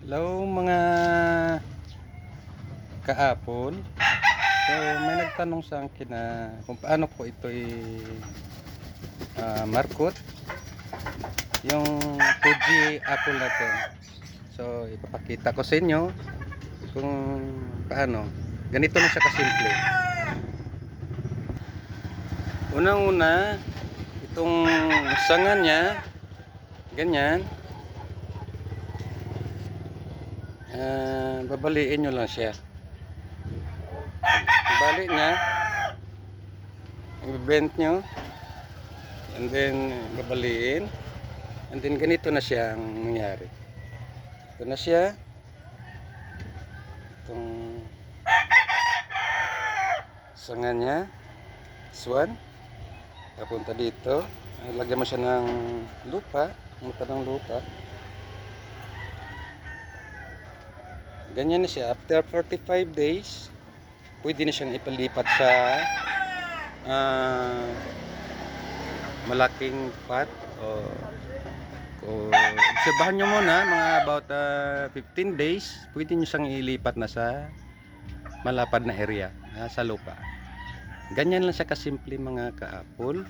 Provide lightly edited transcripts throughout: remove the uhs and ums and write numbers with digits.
Hello mga kaapol. So may nagtanong sa akin na kung paano ko ito markot yung Fuji apple natin. So ipapakita ko sa inyo kung paano. Ganito na siya kasimple. Unang-una, itong sanga niya ganyan. Babaliin nyo lang siya. Balik niya, i-bend nyo, and then babaliin, and then ganito na siya ang nangyari. Ito na siya, itong sanga niya, swan, papunta dito. Lagyan mo siya ng lupa, ng lupa. Ganyan na siya. After 45 days, pwede na siyang ipalipat sa malaking pot. Obserbahan nyo muna, mga about 15 days, pwede nyo siyang ilipat na sa malapad na area, sa lupa. Ganyan lang siya kasimple mga kaapol.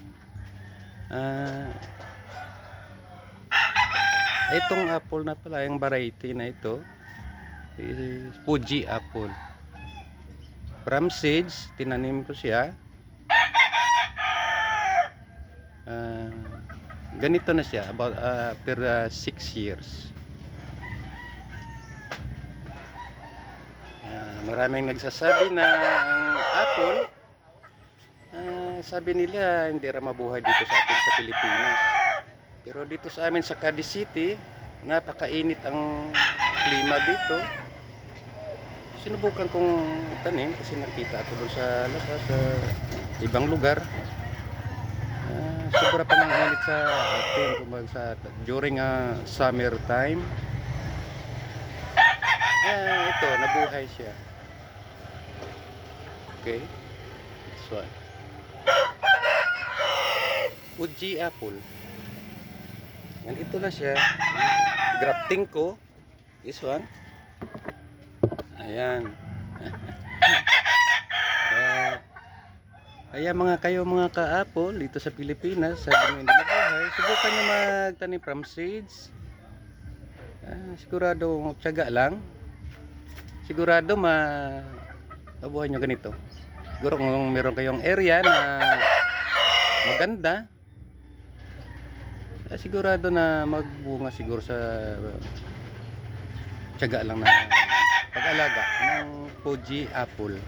Itong apple na pala, yung variety na ito, Fuji apple. From seeds, tinanim ko siya. Ganito na siya about after 6 years. Maraming nagsasabi na ang apple, sabi nila hindi ra mabuhay dito sa atin sa Pilipinas. Pero dito sa amin sa Cadiz City, napakainit ang klima dito. Sinubukan kong tanim kasi nakita ako doon sa labas, sa ibang lugar. Sobra pa ng init sa atin during summer time. Ito, nabuhay siya. Okay, this one, Fuji apple. Ito na siya. Grafting ko, this one. Ayan. Kaya mga kaapol dito sa Pilipinas, sabi nyo hindi mabuhay, subukan nyo magtanim from seeds. Sigurado tiyaga lang. Sigurado mabuhay nyo ganito. Siguro kung meron kayong area na maganda, sigurado na magbunga siguro sa tiyaga lang na pag-alaga ng Fuji apple.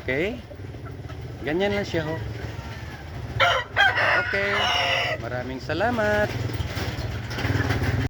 Okay? Ganyan lang siya ho. Okay. Maraming salamat.